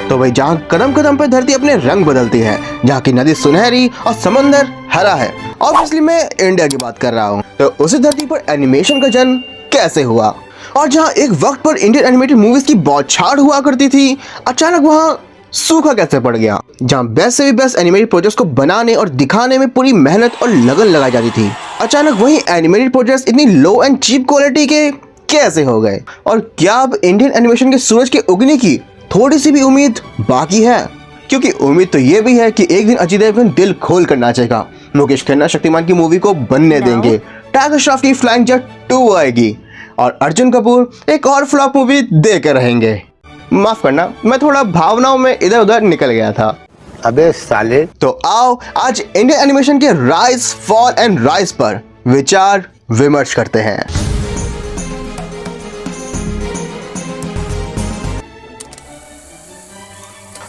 तो भाई जहाँ कदम कदम पे धरती अपने रंग बदलती है, जहाँ की नदी सुनहरी और समंदर हरा है, ऑब्वियसली मैं इंडिया की बात कर रहा हूँ। तो उसी धरती पर एनिमेशन का जन्म कैसे हुआ, और जहाँ एक वक्त पर इंडियन एनिमेटेड मूवीज की बौछार हुआ करती थी, अचानक वहाँ सूखा कैसे पड़ गया। जहाँ बेस्ट से भी बेस्ट एनिमेटेड प्रोजेक्ट्स को बनाने और दिखाने में पूरी मेहनत और लगन लगाई जाती थी, अचानक वही एनिमेटेड प्रोजेक्ट्स इतनी लो एंड चीप क्वालिटी के कैसे हो गए। और क्या अब इंडियन एनिमेशन के सूरज के उगने की थोड़ी सी भी उम्मीद बाकी है? क्योंकि उम्मीद तो ये भी है कि एक दिन अजय देवगन दिल खोल कर नाचेगा, मुकेश खन्ना शक्तिमान की मूवी को बनने देंगे, टाइगर श्रॉफ की फ्लाइंग जेट 2 आएगी और अर्जुन कपूर एक और फ्लॉप मूवी देकर रहेंगे। माफ करना, मैं थोड़ा भावनाओं में इधर उधर निकल गया था। अबे साले। तो आओ आज इंडियन एनिमेशन के राइज, फॉल एंड राइज पर विचार विमर्श करते हैं।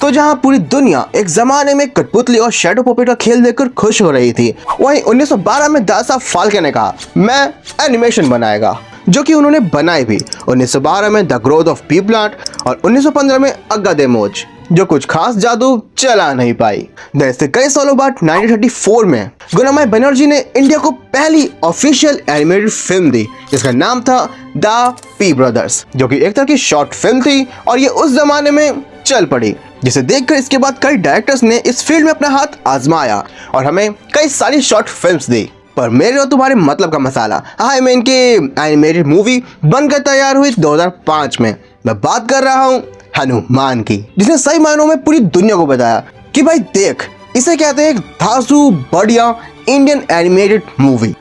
तो जहां पूरी दुनिया एक जमाने में कठपुतली और शैडो पपेट का खेल देखकर खुश हो रही थी, वहीं 1912 में दादा फाल्के ने कहा मैं एनिमेशन बनाएगा, जो कि उन्होंने बनाई भी। 1912 में the growth of P plant और 1915 में अग्गा दे मोज, जो कुछ खास जादू चला नहीं पाई। इससे कई सालों बाद 1934 में गुनामाई बनर्जी ने इंडिया को पहली ऑफिशियल एनिमेटेड फिल्म दी, जिसका नाम था द पी ब्रदर्स, जो कि एक तरह की शॉर्ट फिल्म थी और ये उस जमाने में चल पड़ी, जिसे देखकर इसके बाद कई डायरेक्टर्स ने इस फील्ड में अपना हाथ आजमाया और हमें कई सारी शॉर्ट फिल्म्स दी। पर मेरे और तुम्हारे मतलब का मसाला हाय में इनकी एनिमेटेड मूवी बनकर तैयार हुई 2005 में। मैं बात कर रहा हूँ हनुमान की, जिसने सही मायनों में पूरी दुनिया को बताया कि भाई देख, इसे कहते हैं एक धांसू बढ़िया इंडियन एनिमेटेड मूवी।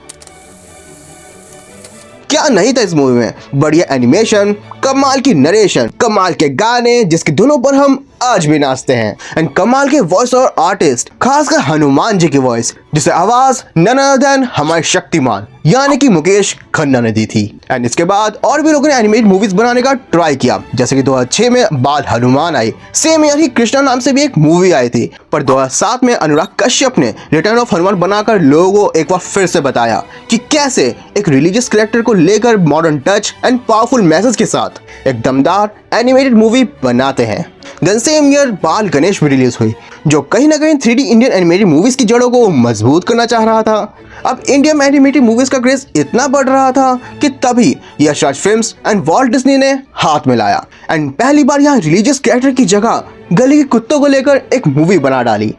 क्या नहीं था इस मूवी में? बढ़िया एनिमेशन, कमाल की नरेशन, कमाल के गाने जिसकी धुनों पर हम आज भी नाचते हैं, एंड कमाल के वॉइस और आर्टिस्ट, खासकर हनुमान जी की वॉइस, जिसे आवाज नन अदर देन हमारे शक्तिमान यानी कि मुकेश खन्ना ने दी थी। एंड इसके बाद और भी लोगों ने एनिमेटेड मूवीज बनाने का ट्राई किया, जैसे कि 2006 में बाल हनुमान आई, सेम ईयर ही कृष्णा नाम से भी एक मूवी आई थी। पर 2007 में अनुराग कश्यप ने रिटर्न ऑफ हनुमान बनाकर लोगों को एक बार फिर से बताया कि कैसे एक रिलीजियस कैरेक्टर को लेकर modern touch and powerful message के साथ एक दमदार एनिमेटेड मूवी बनाते हैं। देन सेम ईयर बाल गणेश भी रिलीज हुई, जो कहीं ना कहीं 3D इंडियन एनिमेटेड मूवीज की जड़ों को मजबूत करना चाह रहा था। अब इंडियन एनिमेटेड मूवीज का क्रेज इतना बढ़ रहा था कि तभी Yash Raj films and Walt Disney ने हाथ मिलाया एंड पहली बार यहाँ रिलीजियस कैरेक्टर की जगह गली के कुत्तों को लेकर एक मूवी बना डाली।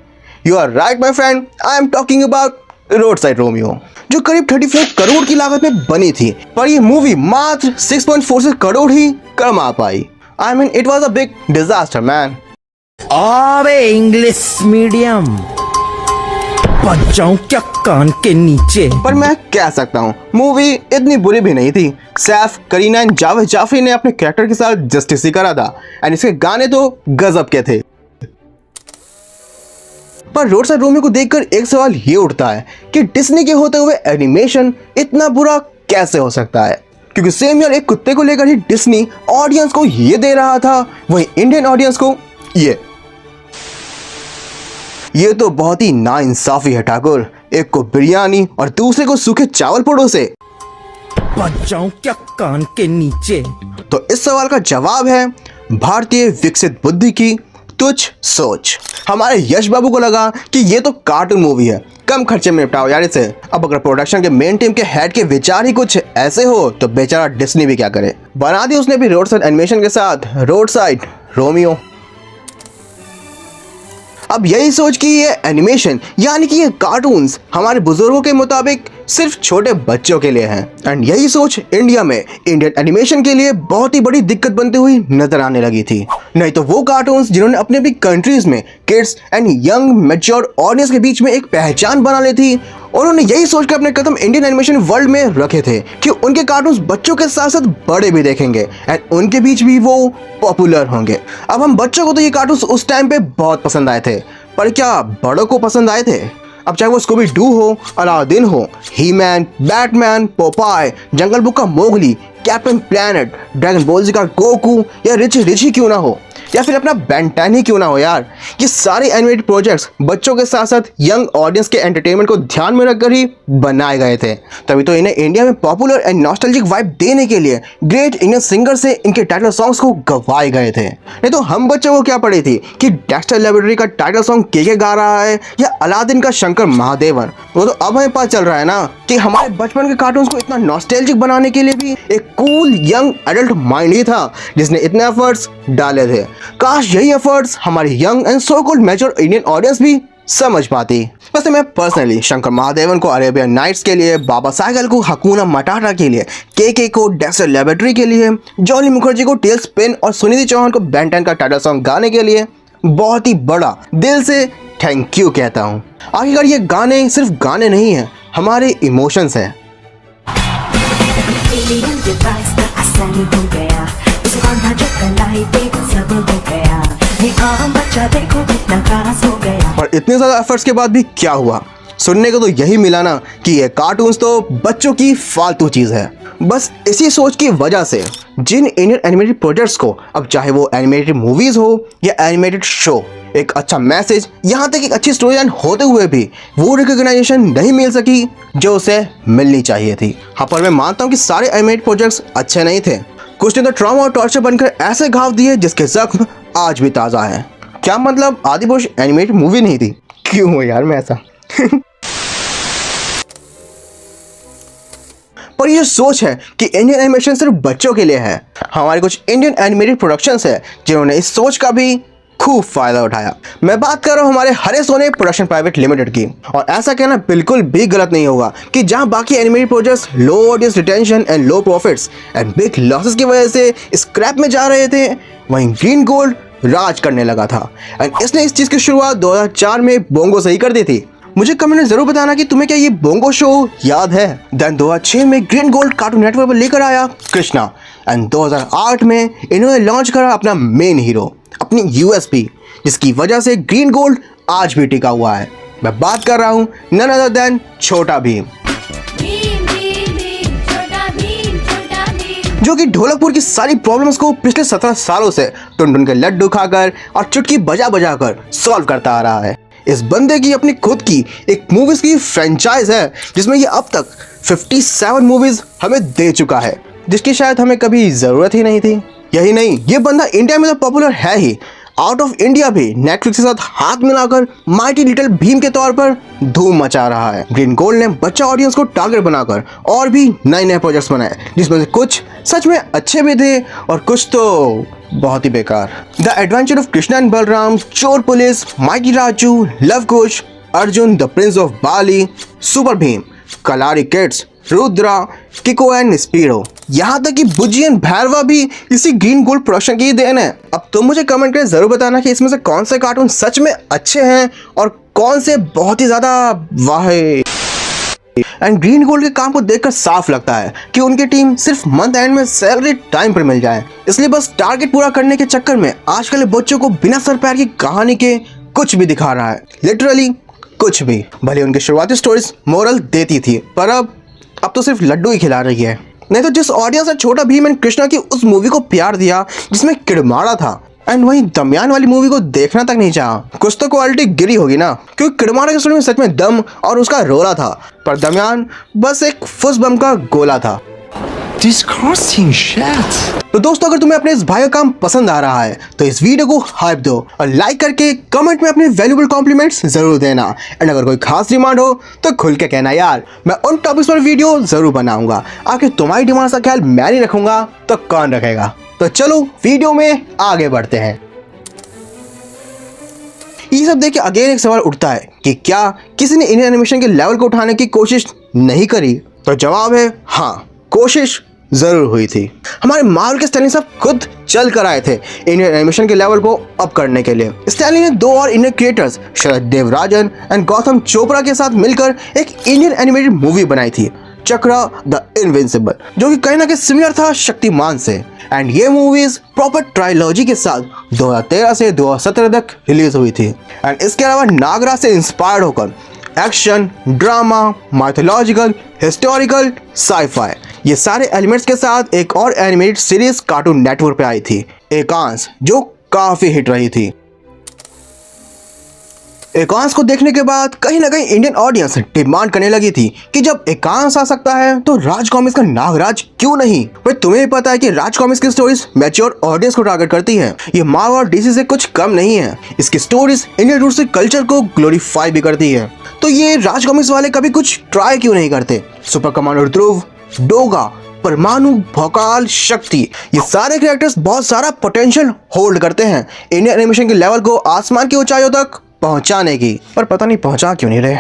You are right my friend, I am talking about roadside Romeo, जो करीब 35 करोड़ की लागत में बनी थी, पर ये मूवी मात्र 6.46 करोड़ ही कमा पाई। I mean, it was a big disaster, man. अबे इंग्लिश मीडियम बच्चाओं क्या कान के नीचे। पर मैं कह सकता हूँ मूवी इतनी बुरी भी नहीं थी। सैफ, करीना एंड जावेद जाफरी ने अपने कैरेक्टर के साथ जस्टिस ही करा था एंड इसके गाने तो गजब के थे। पर रोड साइड रोमियो को देखकर एक सवाल ये उठता है कि डिज्नी के होते हुए एनिमेशन इतना बुरा कैसे हो सकता है? क्योंकि सेम ईयर एक कुत्ते को लेकर ही डिज्नी ऑडियंस को ये दे रहा था, वही इंडियन ऑडियंस को ये तो बहुत ही नाइंसाफी है ठाकुर। एक को बिरयानी और दूसरे को सूखे चावल परोसे। बच्चाओं क्या कान के नीचे। तो इस सवाल का जवाब है भारतीय विकसित बुद्धि की तुच्छ सोच। हमारे यश बाबू को लगा कि ये तो कार्टून मूवी है, कम खर्चे में निपटाओ यार इसे। अब अगर प्रोडक्शन के मेन टीम के हेड के विचार ही कुछ ऐसे हो तो बेचारा डिज्नी भी क्या करे। बना दी उसने भी रोड साइड एनिमेशन के साथ रोड साइड रोमियो। अब यही सोच कि ये एनिमेशन यानी कि ये कार्टून्स हमारे बुजुर्गों के मुताबिक सिर्फ छोटे बच्चों के लिए हैं, एंड यही सोच इंडिया में इंडियन एनिमेशन के लिए बहुत ही बड़ी दिक्कत बनती हुई नजर आने लगी थी। नहीं तो वो कार्टून्स जिन्होंने अपने भी कंट्रीज में kids and young mature audience के बीच में एक पहचान बना ली थी, उन्होंने यही सोचकर अपने कदम इंडियन एनिमेशन वर्ल्ड में रखे थे कि उनके कार्टून्स बच्चों के साथ साथ बड़े भी देखेंगे एंड उनके बीच भी वो पॉपुलर होंगे। अब हम बच्चों को तो ये कार्टून्स उस टाइम पे बहुत पसंद आए थे, पर क्या बड़ों को पसंद आए थे? अब चाहे वो स्कूबी डू हो, अलादीन हो, He Man, Batman, Popeye, Jungle Book का Mowgli, Captain Planet, Dragon Ball Z का गोकू या रिची रिची क्यों ना हो, या फिर अपना बेन 10 ही क्यों ना हो यार, ये सारे एनिमेटेड प्रोजेक्ट्स बच्चों के साथ साथ यंग ऑडियंस के एंटरटेनमेंट को ध्यान में रखकर ही बनाए गए थे। तभी तो इन्हें इंडिया में पॉपुलर एंड नॉस्टैल्जिक वाइब देने के लिए ग्रेट इंडियन सिंगर से इनके टाइटल सॉन्ग्स को गवाए गए थे। नहीं तो हम बच्चों को क्या पड़ी थी कि डेक्स्टर लैबोरेटरी का टाइटल सॉन्ग के गा रहा है या अलादीन का शंकर महादेवन। वो तो अब हमें पता चल रहा है ना कि हमारे बचपन के कार्टून्स को इतना नॉस्टैल्जिक बनाने के लिए भी एक कूल यंग एडल्ट माइंड ही था जिसने इतने एफर्ट्स डाले थे। काश यही एफर्ट्स हमारी young and so called mature Indian audience भी समझ पाती। वैसे मैं पर्सनली शंकर महादेवन को अरेबियन नाइट्स के लिए, बाबा साइकिल को हकूना मटाटा के लिए, के को डेक्स्टर लैबोरेटरी के लिए, जॉली मुखर्जी को टेल स्पिन और सुनिधि चौहान को बेन 10 का टाइटल सॉन्ग गाने के लिए बहुत ही बड़ा दिल से थैंक यू कहता हूँ। आखिरकार ये गाने सिर्फ गाने नहीं हैं, हमारे इमोशंस हैं। पर इतने ज्यादा एफर्ट्स के बाद भी क्या हुआ? सुनने को तो यही मिला ना कि ये कार्टून्स तो बच्चों की फालतू चीज है। बस इसी सोच की वजह से जिन इंडियन एनिमेटेड प्रोजेक्ट्स को, अब चाहे वो एनिमेटेड मूवीज हो या एनिमेटेड शो, एक अच्छा मैसेज, यहाँ तक एक अच्छी स्टोरी लाइन होते हुए भी वो रिकॉग्नाइजेशन नहीं मिल सकी जो उसे मिलनी चाहिए थी। हाँ, पर मैं मानता हूँ कि सारे एनिमेटेड प्रोजेक्ट्स अच्छे नहीं थे। कुछ ने तो ट्रॉमा और टॉर्चर बनकर ऐसे घाव दिए जिसके जख्म आज भी ताज़ा है। क्या मतलब आदिपुरुष एनिमेटेड मूवी नहीं थी? क्यों हो यार मैं ऐसा पर ये सोच है कि इंडियन एनिमेशन सिर्फ बच्चों के लिए है। हमारे कुछ इंडियन एनिमेटेड प्रोडक्शंस है जिन्होंने इस सोच का भी खूब फायदा उठाया। मैं बात कर रहा हूँ हमारे हरे सोने प्रोडक्शन प्राइवेट लिमिटेड की। और ऐसा कहना बिल्कुल भी गलत नहीं होगा कि जहां बाकी animated projects low audience retention and low profits and big losses की वजह से स्क्रैप में जा रहे थे, वहीं ग्रीन गोल्ड राज करने लगा था। एंड इसने इस चीज की शुरुआत 2004 में बोंगो से ही कर दी थी। मुझे कमेंट में जरूर बताना कि तुम्हें क्या ये बोंगो शो याद है। देन 2006 में ग्रीन गोल्ड कार्टून नेटवर्क पर लेकर आया कृष्णा एंड 2008 में इन्होंने लॉन्च करा अपना मेन हीरो, अपनी यूएसपी, जिसकी वजह से ग्रीन गोल्ड आज भी टिका हुआ है। मैं बात कर रहा हूँ नन अदर देन छोटा भीम, जो कि ढोलकपुर की सारी प्रॉब्लम्स को पिछले 17 सालों से टुनटुन के लड्डू खाकर और चुटकी बजा बजा कर सॉल्व करता आ रहा है। इस बंदे की अपनी खुद की एक मूवीज की फ्रेंचाइज है जिसमें ये अब तक 57 मूवीज हमें दे चुका है, जिसकी शायद हमें कभी जरूरत ही नहीं थी। यही नहीं, ये बंदा इंडिया में तो पॉपुलर है ही, आउट ऑफ इंडिया भी नेटफ्लिक्स के साथ हाथ मिलाकर माइटी लिटिल भीम के तौर पर धूम मचा रहा है। ग्रीन गोल्ड ने बच्चा ऑडियंस को टारगेट बनाकर और भी नए नए प्रोजेक्ट्स बनाए, जिसमें से कुछ सच में अच्छे भी थे और कुछ तो बहुत ही बेकार। The adventure of Krishna and Balram, चोर पुलिस, mighty Raju, Luv Kush, Arjun the prince of Bali, super Bheem, Kalari kids, Rudra, Kicko and Speedo, यहाँ तक कि बुज्जी एंड भैरवा भी इसी ग्रीन गोल्ड प्रोडक्शन की ही देन है। अब तुम मुझे कमेंट करके जरूर बताना कि इसमें से कौन से कार्टून सच में अच्छे हैं और कौन से बहुत ही ज्यादा वाह। एंड ग्रीन गोल्ड के काम को देखकर साफ लगता है कि उनकी टीम सिर्फ मंथ एंड में सैलरी टाइम पर मिल जाए, इसलिए बस टारगेट पूरा करने के चक्कर में आजकल बच्चों को बिना सर पैर की कहानी के कुछ भी दिखा रहा है, लिटरली कुछ भी। भले उनकी शुरुआती स्टोरीज मोरल देती थी, पर अब तो सिर्फ लड्डू ही खिला रही है। नहीं तो जिस ऑडियंस ने छोटा भीम एंड कृष्णा की उस मूवी को प्यार दिया जिसमें किड़माड़ा था, एंड वहीं दमयान वाली मूवी को देखना तक नहीं चाहा, कुछ तो क्वालिटी गिरी होगी ना, क्योंकि किड़माड़ा की स्टोरी में सच में दम और उसका रोला था, पर दमयान बस एक फुस बम का गोला था। Disgusting shit. तो दोस्तों, अगर तुम्हें अपने इस भाई का काम पसंद आ रहा है तो इस वीडियो को हाइप दो और लाइक करके कमेंट में अपने वैल्यूबल कॉम्प्लीमेंट्स जरूर देना। एंड अगर कोई खास डिमांड हो तो खुल के कहना यार, मैं उन टॉपिक्स पर वीडियो जरूर बनाऊंगा। आखिर तुम्हारी डिमांड का ख्याल मैं नहीं रखूंगा तो कौन रखेगा। तो चलो वीडियो में आगे बढ़ते हैं। ये सब देख के अगेन एक सवाल उठता है कि क्या किसी ने इंडियन एनिमेशन के लेवल को उठाने की कोशिश नहीं करी? तो जवाब है हाँ, कोशिश जरूर हुई थी। हमारे मार्वल के स्टैनली साहब खुद चल कर आए थे इंडियन एनिमेशन के लेवल को अप करने के लिए। स्टैनली ने 2 और Indian creators Sharad Devarajan and Gautam Chopra के साथ मिलकर एक इंडियन एनिमेटेड मूवी बनाई थी, चक्रा द इनविंसिबल, जो कि कहीं ना कहीं सिमिलर था शक्तिमान से। एंड ये मूवीज प्रॉपर ट्रायलॉजी के साथ 2013 से 2017 तक रिलीज हुई थी। एंड इसके अलावा नागराज से इंस्पायर्ड होकर action, drama, mythological, historical, sci-fi, ये सारे एलिमेंट्स के साथ एक और एनिमेटेड सीरीज कार्टून नेटवर्क पे आई थी, एकांश, जो काफी हिट रही थी। एकांश को देखने के बाद कहीं ना कहीं इंडियन ऑडियंस डिमांड करने लगी थी कि जब एकांश आ सकता है तो राज कॉमिक्स का नागराज क्यों नहीं। भाई तुम्हें भी पता है कि राज कॉमिक्स की स्टोरीज मैच्योर ऑडियंस को टारगेट करती है, ये मार्वल और डीसी से कुछ कम नहीं है। इसकी स्टोरीज इंडियन रूट से कल्चर को ग्लोरीफाई भी करती है, तो ये राज कॉमिक्स वाले कभी कुछ ट्राई क्यों नहीं करते। सुपर कमांडर ध्रुव, डोगा, परमाणु, भोकाल, शक्ति, ये सारे कैरेक्टर्स बहुत सारा पोटेंशियल होल्ड करते हैं इंडियन एनिमेशन के लेवल को आसमान की ऊंचाइयों तक पहुंचाने की, पर पता नहीं पहुंचा क्यों नहीं रहे।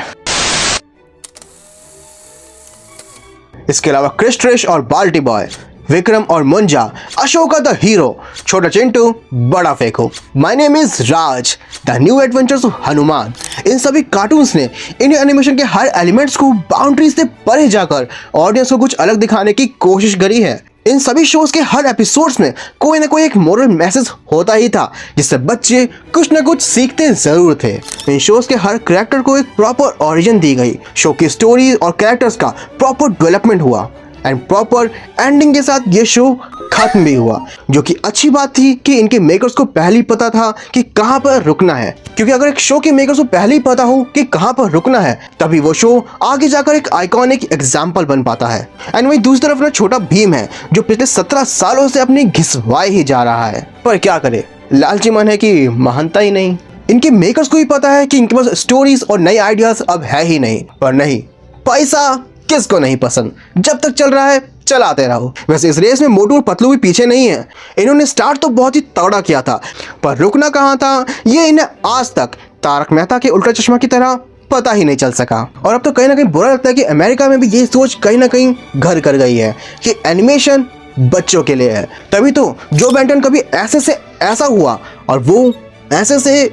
इसके अलावा क्रिस ट्रेश और बाल्टी बॉय, विक्रम और मुंजा, अशोका द हीरो, छोटा Chintu, Bada Fenku, my name is Raj, the new adventures of Hanuman, इन सभी कार्टून्स ने इंडियन एनिमेशन के हर एलिमेंट्स को बाउंड्रीज से परे जाकर ऑडियंस को कुछ अलग दिखाने की कोशिश करी है। इन सभी शोज के हर एपिसोड्स में कोई ना कोई एक मोरल मैसेज होता ही था, जिससे बच्चे कुछ ना कुछ सीखते जरूर थे। इन शोज के हर कैरेक्टर को एक प्रॉपर ओरिजिन दी गई, शो की स्टोरी और कैरेक्टर्स का प्रॉपर डेवलपमेंट हुआ एंड प्रॉपर एंडिंग के साथ ये शो खत्म भी हुआ, जो कि अच्छी बात थी कि इनके मेकर्स को पहले ही पता था कि कहां पर रुकना है। क्योंकि अगर एक शो के मेकर्स को पहले ही पता हो कि कहां पर रुकना है, तभी वो शो आगे जाकर एक आइकॉनिक एग्जाम्पल बन पाता है। एंड वही दूसरी तरफ ना छोटा भीम है, जो पिछले 17 सालों से अपनी घिसवाए ही जा रहा है, पर क्या करे, लालची मन है कि महानता ही नहीं। इनके मेकर्स को भी पता है कि इनके पास स्टोरीज और नई आइडियाज अब है ही नहीं, पर नहीं, पैसा किसको नहीं पसंद, जब तक चल रहा है चलाते रहो। वैसे इस रेस में मोटू और पतलू भी पीछे नहीं है। इन्होंने स्टार्ट तो बहुत ही तगड़ा किया था, पर रुकना कहाँ था ये इन्हें आज तक तारक मेहता के उल्टा चश्मा की तरह पता ही नहीं चल सका। और अब तो कहीं ना कहीं बुरा लगता है कि अमेरिका में भी ये सोच कहीं ना कहीं घर कर गई है कि एनिमेशन बच्चों के लिए है। तभी तो जो बेंटन कभी ऐसे से ऐसा हुआ और वो ऐसे से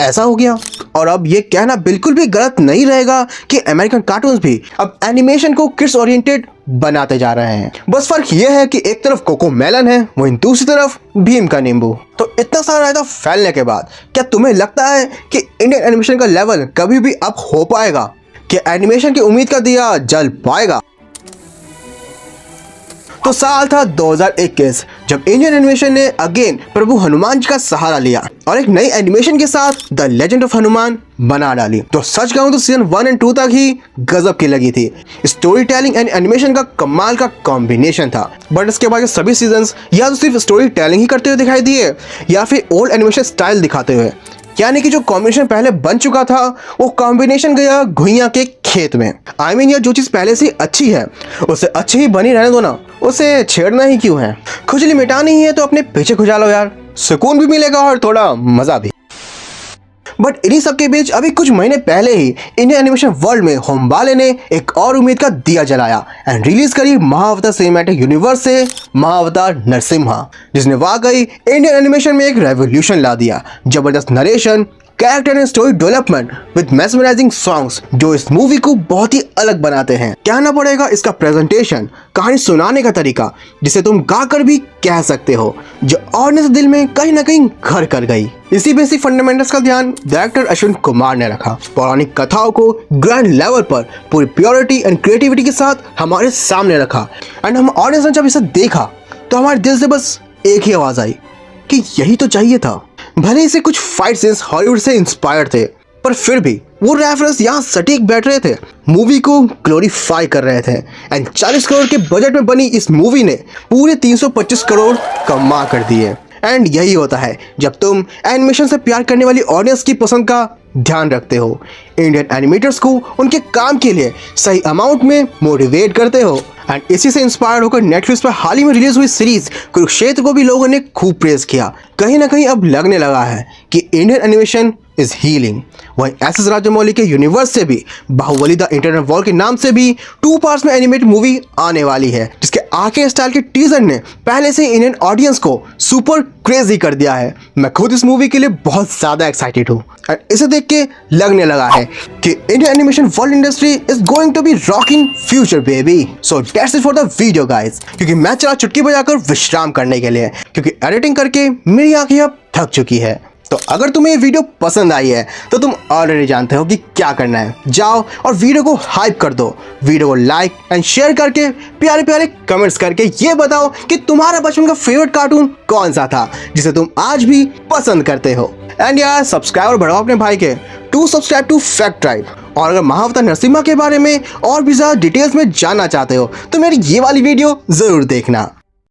ऐसा हो गया। और अब ये कहना बिल्कुल भी गलत नहीं रहेगा कि अमेरिकन कार्टून्स भी अब एनिमेशन को किड्स ओरिएंटेड बनाते जा रहे हैं। बस फर्क ये है कि एक तरफ कोको मेलन है, वहीं दूसरी तरफ भीम का नींबू। तो इतना सारा रायता फैलने के बाद क्या तुम्हें लगता है कि इंडियन एनिमेशन का लेवल कभी भी अप हो पाएगा? क्या एनिमेशन की उम्मीद का दिया जल पाएगा? तो साल था 2021 जब इंडियन एनिमेशन ने अगेन प्रभु हनुमान जी का सहारा लिया और एक नई एनिमेशन के साथ द लेजेंड ऑफ हनुमान बना डाली। तो सच कहूं तो सीजन 1 और 2 तक ही गजब की लगी थी। स्टोरी टेलिंग एंड एनिमेशन का कमाल का कॉम्बिनेशन था। बट इसके बाद सभी सीजन्स या तो सिर्फ स्टोरी टेलिंग ही करते हुए दिखाई दिए या फिर ओल्ड एनिमेशन स्टाइल दिखाते हुए, यानी कि जो कॉम्बिनेशन पहले बन चुका था वो कॉम्बिनेशन गया घुइयां के खेत में। I mean, यार जो चीज़ पहले से अच्छी है उसे अच्छी ही बनी रहने दो ना, उसे छेड़ना ही क्यों है। खुजली मिटानी ही है तो अपने पीछे खुजा लो यार, सुकून भी मिलेगा और थोड़ा मजा भी। बट इन्हीं सब के बीच अभी कुछ महीने पहले ही इंडियन एनिमेशन वर्ल्ड में होमबाले ने एक और उम्मीद का दिया जलाया एंड रिलीज करी महाअवतार सिनेमैटिक यूनिवर्स से महाअवतार नरसिम्हा, जिसने वाकई इंडियन एनिमेशन में एक रेवोल्यूशन ला दिया। जबरदस्त narration, character and story development with mesmerising songs जो इस मूवी को बहुत ही अलग बनाते हैं। कहना पड़ेगा इसका प्रेजेंटेशन, कहानी सुनाने का तरीका, जिसे तुम गाकर भी कह सकते हो, जो ऑडियंस दिल में कहीं ना कहीं घर कर गई। इसी बेसिक फंडामेंटल्स का ध्यान डायरेक्टर अश्विन कुमार ने रखा। पौराणिक कथाओं को ग्रैंड लेवल पर पूरी प्योरिटी एंड क्रिएटिविटी के साथ हमारे सामने रखा एंड हम ऑडियंस ने जब इसे देखा तो हमारे दिल से बस एक ही आवाज आई कि यही तो चाहिए था। भले इसे कुछ फाइट सीन्स हॉलीवुड से इंस्पायर्ड थे, पर फिर भी वो रेफरेंस यहाँ सटीक बैठ रहे थे, मूवी को ग्लोरीफाई कर रहे थे एंड 40 करोड़ के बजट में बनी इस मूवी ने पूरे 325 करोड़ कमा कर दिए। एंड यही होता है जब तुम एनिमेशन से प्यार करने वाली ऑडियंस की पसंद का ध्यान रखते हो, इंडियन एनिमेटर्स को उनके काम के लिए सही अमाउंट में मोटिवेट करते हो। एंड इसी से इंस्पायर्ड होकर नेटफ्लिक्स पर हाल ही में रिलीज हुई सीरीज कुरुक्षेत्र को भी लोगों ने खूब प्रेज किया। कहीं ना कहीं अब लगने लगा है कि इंडियन एनिमेशन इज हीलिंग। वहीं एस राजामौली के यूनिवर्स से भी बाहुबली द इंटरनल वॉर के नाम से भी 2 पार्ट्स में एनिमेटेड मूवी आने वाली है, जिसके आके स्टाइल के टीजर ने पहले से इंडियन ऑडियंस को सुपर क्रेजी कर दिया है। मैं खुद इस मूवी के लिए बहुत ज्यादा एक्साइटेड हूँ। इसे देख के लगने लगा है कि Indian animation world industry is going to be rock in future baby. So that's it for the video guys, क्योंकि मैं चला चुटकी बजाकर विश्राम करने के लिए, क्योंकि एडिटिंग करके मेरी आंखें अब थक चुकी है। तो अगर तुम्हें ये वीडियो पसंद आई है तो तुम ऑलरेडी जानते हो कि क्या करना है। जाओ और वीडियो को हाइप कर दो, वीडियो को लाइक एंड शेयर करके प्यारे प्यारे कमेंट्स करके ये बताओ कि तुम्हारा बचपन का फेवरेट कार्टून कौन सा था जिसे तुम आज भी पसंद करते हो। एंड यार सब्सक्राइब और बढ़ाओ अपने भाई के to subscribe to Fact Tribe. और अगर महाअवतार नरसिम्हा के बारे में और भी ज़्यादा डिटेल्स में जानना चाहते हो तो मेरी ये वाली वीडियो ज़रूर देखना।